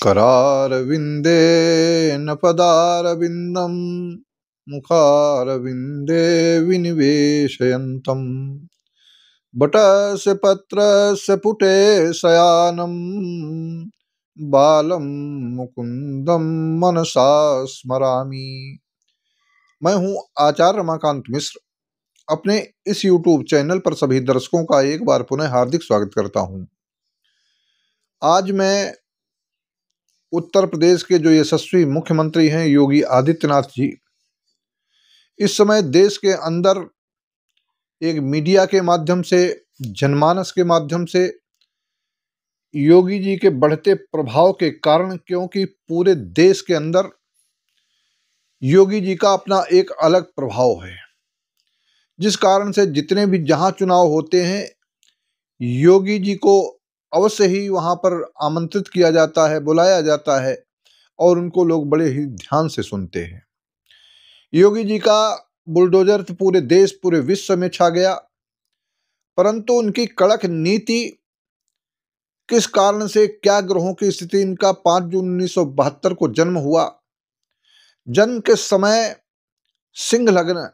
करारविन्देन पदारविन्दं मुखारविन्दे विनिवेशयन्तम् बटस्य पत्रस्य पुटे शयानं बालं मुकुन्दं मनसा स्मरामि। मैं हूं आचार्य रमाकांत मिश्र। अपने इस YouTube चैनल पर सभी दर्शकों का एक बार पुनः हार्दिक स्वागत करता हूं। आज मैं उत्तर प्रदेश के जो यशस्वी मुख्यमंत्री हैं योगी आदित्यनाथ जी, इस समय देश के अंदर एक मीडिया के माध्यम से, जनमानस के माध्यम से योगी जी के बढ़ते प्रभाव के कारण, क्योंकि पूरे देश के अंदर योगी जी का अपना एक अलग प्रभाव है, जिस कारण से जितने भी जहां चुनाव होते हैं योगी जी को अवश्य ही वहां पर आमंत्रित किया जाता है, बुलाया जाता है और उनको लोग बड़े ही ध्यान से सुनते हैं। योगी जी का बुलडोजर तो पूरे देश, पूरे विश्व में छा गया, परंतु उनकी कड़क नीति किस कारण से, क्या ग्रहों की स्थिति, इनका 5 जून 1972 को जन्म हुआ। जन्म के समय सिंह लग्न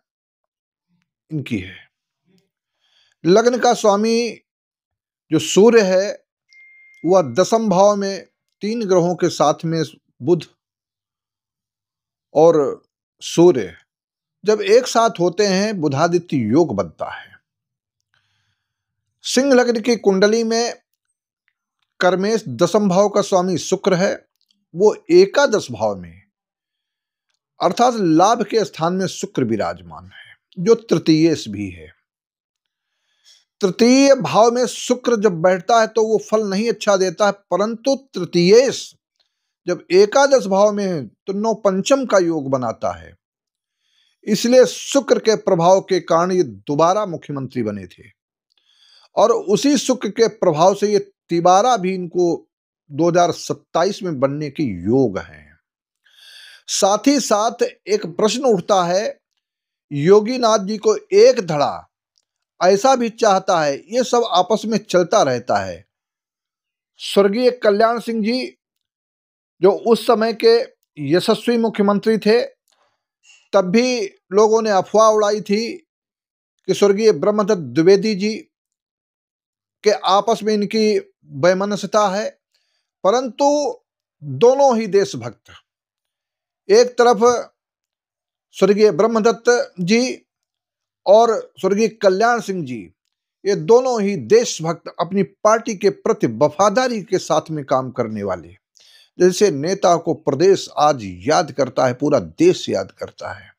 इनकी है। लग्न का स्वामी जो सूर्य है वह 10वें भाव में 3 ग्रहों के साथ में बुध और सूर्य जब एक साथ होते हैं बुधादित्य योग बनता है। सिंह लग्न की कुंडली में कर्मेश 10वें भाव का स्वामी शुक्र है, वो एकादश भाव में अर्थात लाभ के स्थान में शुक्र विराजमान है, जो तृतीयेश भी है। तृतीय भाव में शुक्र जब बैठता है तो वो फल नहीं अच्छा देता है, परंतु तृतीयेश जब एकादश भाव में है तो 9 पंचम का योग बनाता है। इसलिए शुक्र के प्रभाव के कारण ये दोबारा मुख्यमंत्री बने थे और उसी शुक्र के प्रभाव से ये तिबारा भी इनको 2027 में बनने के योग हैं। साथ ही साथ एक प्रश्न उठता है, योगी नाथ जी को एक धड़ा ऐसा भी चाहता है, ये सब आपस में चलता रहता है। स्वर्गीय कल्याण सिंह जी जो उस समय के यशस्वी मुख्यमंत्री थे, तब भी लोगों ने अफवाह उड़ाई थी कि स्वर्गीय ब्रह्मदत्त द्विवेदी जी के आपस में इनकी वैमनस्यता है, परंतु दोनों ही देशभक्त, एक तरफ स्वर्गीय ब्रह्मदत्त जी और स्वर्गीय कल्याण सिंह जी, ये दोनों ही देशभक्त, अपनी पार्टी के प्रति वफादारी के साथ में काम करने वाले। जैसे नेता को प्रदेश आज याद करता है, पूरा देश याद करता है।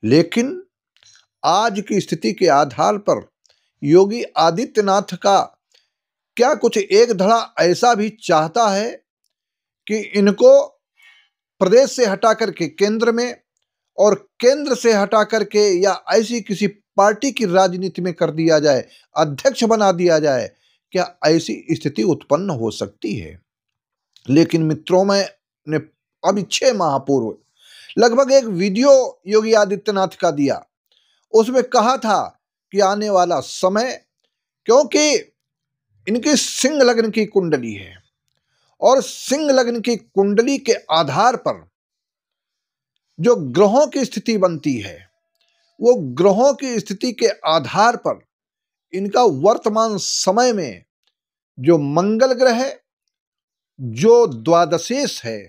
लेकिन आज की स्थिति के आधार पर योगी आदित्यनाथ का क्या कुछ एक धड़ा ऐसा भी चाहता है कि इनको प्रदेश से हटा करके केंद्र में और केंद्र से हटा करके या ऐसी किसी पार्टी की राजनीति में कर दिया जाए, अध्यक्ष बना दिया जाए? क्या ऐसी स्थिति उत्पन्न हो सकती है? लेकिन मित्रों, मैंने अभी 6 माह पूर्व लगभग एक वीडियो योगी आदित्यनाथ का दिया, उसमें कहा था कि आने वाला समय, क्योंकि इनकी सिंह लग्न की कुंडली है और सिंह लग्न की कुंडली के आधार पर जो ग्रहों की स्थिति बनती है, वो ग्रहों की स्थिति के आधार पर इनका वर्तमान समय में जो मंगल ग्रह है, जो द्वादशेश है,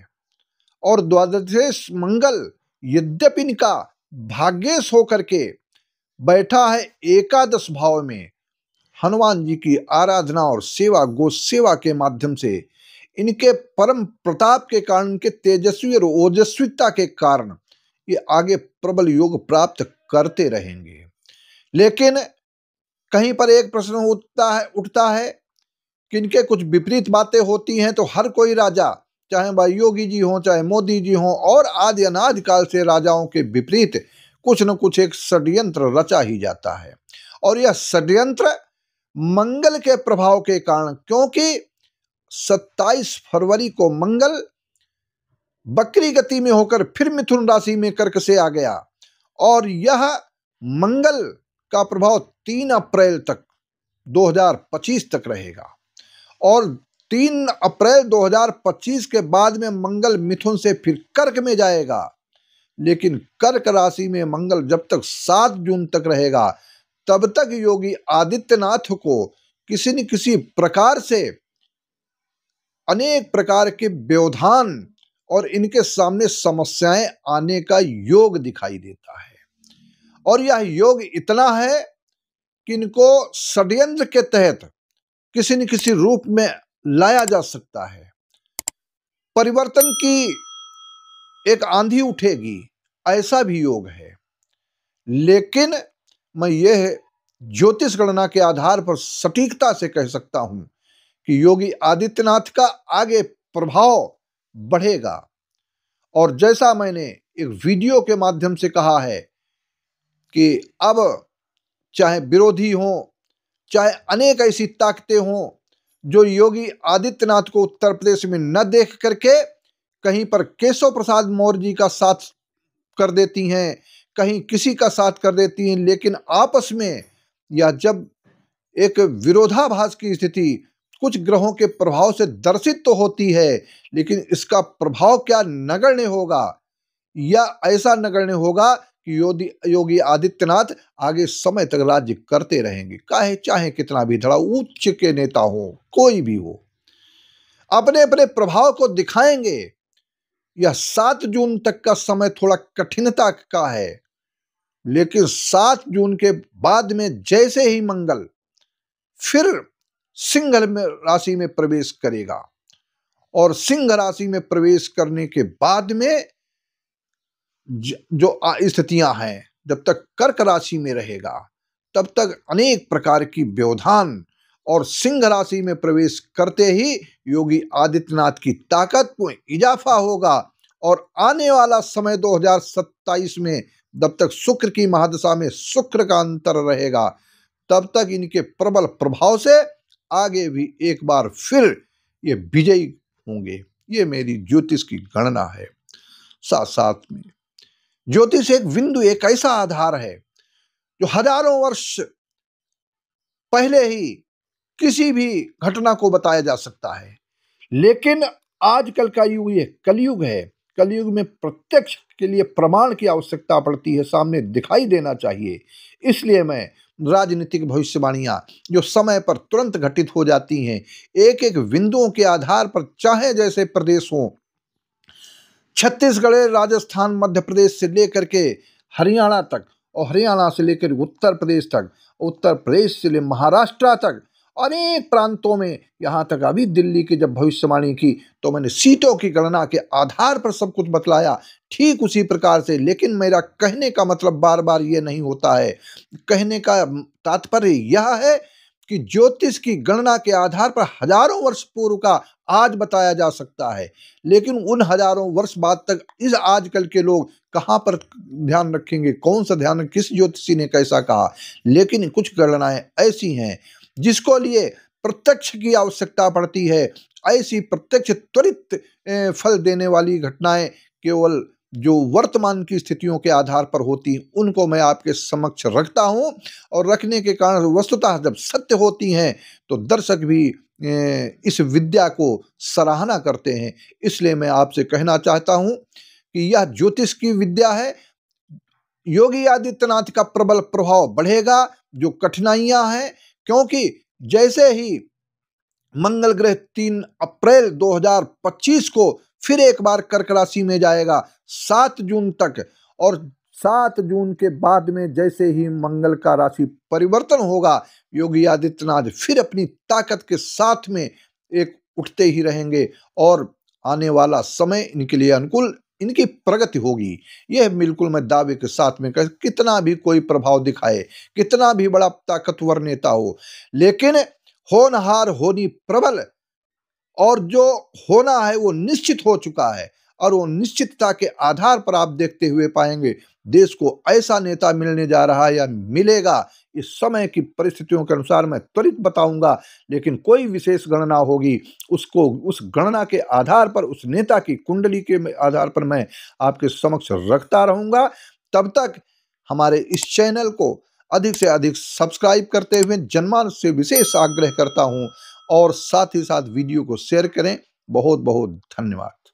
और द्वादशेश मंगल यद्यपि इनका भाग्येश होकर के बैठा है एकादश भाव में, हनुमान जी की आराधना और सेवा, गो सेवा के माध्यम से, इनके परम प्रताप के कारण, इनके तेजस्वी और ओजस्विता के कारण ये आगे प्रबल योग प्राप्त करते रहेंगे। लेकिन कहीं पर एक प्रश्न उठता है कि इनके कुछ विपरीत बातें होती हैं तो हर कोई राजा, चाहे भाई योगी जी हों, चाहे मोदी जी हों, और आदि अनादि काल से राजाओं के विपरीत कुछ न कुछ एक षड्यंत्र रचा ही जाता है। और यह षड्यंत्र मंगल के प्रभाव के कारण, क्योंकि 27 फरवरी को मंगल बकरी गति में होकर फिर मिथुन राशि में कर्क से आ गया और यह मंगल का प्रभाव 3 अप्रैल तक 2025 तक रहेगा। और 3 अप्रैल 2025 के बाद में मंगल मिथुन से फिर कर्क में जाएगा, लेकिन कर्क राशि में मंगल जब तक 7 जून तक रहेगा तब तक योगी आदित्यनाथ को किसी न किसी प्रकार से अनेक प्रकार के व्यवधान और इनके सामने समस्याएं आने का योग दिखाई देता है। और यह योग इतना है कि इनको षड्यंत्र के तहत किसी न किसी रूप में लाया जा सकता है। परिवर्तन की एक आंधी उठेगी, ऐसा भी योग है। लेकिन मैं यह ज्योतिष गणना के आधार पर सटीकता से कह सकता हूं कि योगी आदित्यनाथ का आगे प्रभाव बढ़ेगा। और जैसा मैंने एक वीडियो के माध्यम से कहा है कि अब चाहे विरोधी हों, चाहे अनेक ऐसी ताकतें हों जो योगी आदित्यनाथ को उत्तर प्रदेश में न देख करके कहीं पर केशव प्रसाद मौर्य जी का साथ कर देती हैं, कहीं किसी का साथ कर देती हैं, लेकिन आपस में या जब एक विरोधाभास की स्थिति कुछ ग्रहों के प्रभाव से दर्शित तो होती है, लेकिन इसका प्रभाव क्या नगण्य होगा या ऐसा नगण्य होगा कि योगी आदित्यनाथ आगे समय तक राज्य करते रहेंगे। चाहे कितना भी धड़ा उच्च के नेता हो, कोई भी हो, अपने अपने प्रभाव को दिखाएंगे। यह 7 जून तक का समय थोड़ा कठिनता का है, लेकिन 7 जून के बाद में जैसे ही मंगल फिर सिंह राशि में प्रवेश करेगा और सिंह राशि में प्रवेश करने के बाद में जो स्थितियां हैं, जब तक कर्क राशि में रहेगा तब तक अनेक प्रकार की व्यवधान, और सिंह राशि में प्रवेश करते ही योगी आदित्यनाथ की ताकत में इजाफा होगा। और आने वाला समय 2027 में जब तक शुक्र की महादशा में शुक्र का अंतर रहेगा तब तक इनके प्रबल प्रभाव से आगे भी एक बार फिर ये विजयी होंगे। ये मेरी ज्योतिष की गणना है। साथ साथ में ज्योतिष एक बिंदु, एक ऐसा आधार है जो हजारों वर्ष पहले ही किसी भी घटना को बताया जा सकता है, लेकिन आजकल का युग ये कलयुग है। कलयुग में प्रत्यक्ष के लिए प्रमाण की आवश्यकता पड़ती है, सामने दिखाई देना चाहिए। इसलिए मैं राजनीतिक भविष्यवाणियां जो समय पर तुरंत घटित हो जाती हैं, एक एक बिंदुओं के आधार पर, चाहे जैसे प्रदेश हो, छत्तीसगढ़, राजस्थान, मध्य प्रदेश से लेकर के हरियाणा तक, और हरियाणा से लेकर उत्तर प्रदेश तक, उत्तर प्रदेश से ले महाराष्ट्र तक, अनेक प्रांतों में, यहाँ तक अभी दिल्ली की जब भविष्यवाणी की तो मैंने सीटों की गणना के आधार पर सब कुछ बतलाया, ठीक उसी प्रकार से। लेकिन मेरा कहने का मतलब बार बार ये नहीं होता है। कहने का तात्पर्य यह है कि ज्योतिष की गणना के आधार पर हजारों वर्ष पूर्व का आज बताया जा सकता है, लेकिन उन हजारों वर्ष बाद तक इस आजकल के लोग कहाँ पर ध्यान रखेंगे, कौन सा ध्यान, किस ज्योतिषी ने कैसा कहा। लेकिन कुछ गणनाएं ऐसी हैं जिसको लिए प्रत्यक्ष की आवश्यकता पड़ती है। ऐसी प्रत्यक्ष त्वरित फल देने वाली घटनाएं केवल जो वर्तमान की स्थितियों के आधार पर होती, उनको मैं आपके समक्ष रखता हूं। और रखने के कारण वस्तुतः जब सत्य होती हैं तो दर्शक भी इस विद्या को सराहना करते हैं। इसलिए मैं आपसे कहना चाहता हूं कि यह ज्योतिष की विद्या है। योगी आदित्यनाथ का प्रबल प्रभाव बढ़ेगा। जो कठिनाइयां हैं, क्योंकि जैसे ही मंगल ग्रह 3 अप्रैल 2025 को फिर एक बार कर्क राशि में जाएगा 7 जून तक, और 7 जून के बाद में जैसे ही मंगल का राशि परिवर्तन होगा, योगी आदित्यनाथ फिर अपनी ताकत के साथ में एक उठते ही रहेंगे और आने वाला समय इनके लिए अनुकूल, इनकी प्रगति होगी। यह बिल्कुल मैं दावे के साथ में कह, कितना भी कोई प्रभाव दिखाए, कितना भी बड़ा ताकतवर नेता हो, लेकिन होनहार होनी प्रबल, और जो होना है वो निश्चित हो चुका है। और वो निश्चितता के आधार पर आप देखते हुए पाएंगे देश को ऐसा नेता मिलने जा रहा है या मिलेगा, इस समय की परिस्थितियों के अनुसार मैं त्वरित बताऊंगा। लेकिन कोई विशेष गणना होगी, उसको उस गणना के आधार पर, उस नेता की कुंडली के आधार पर मैं आपके समक्ष रखता रहूंगा। तब तक हमारे इस चैनल को अधिक से अधिक सब्सक्राइब करते हुए जनमानस से विशेष आग्रह करता हूं। और साथ ही साथ वीडियो को शेयर करें। बहुत बहुत धन्यवाद।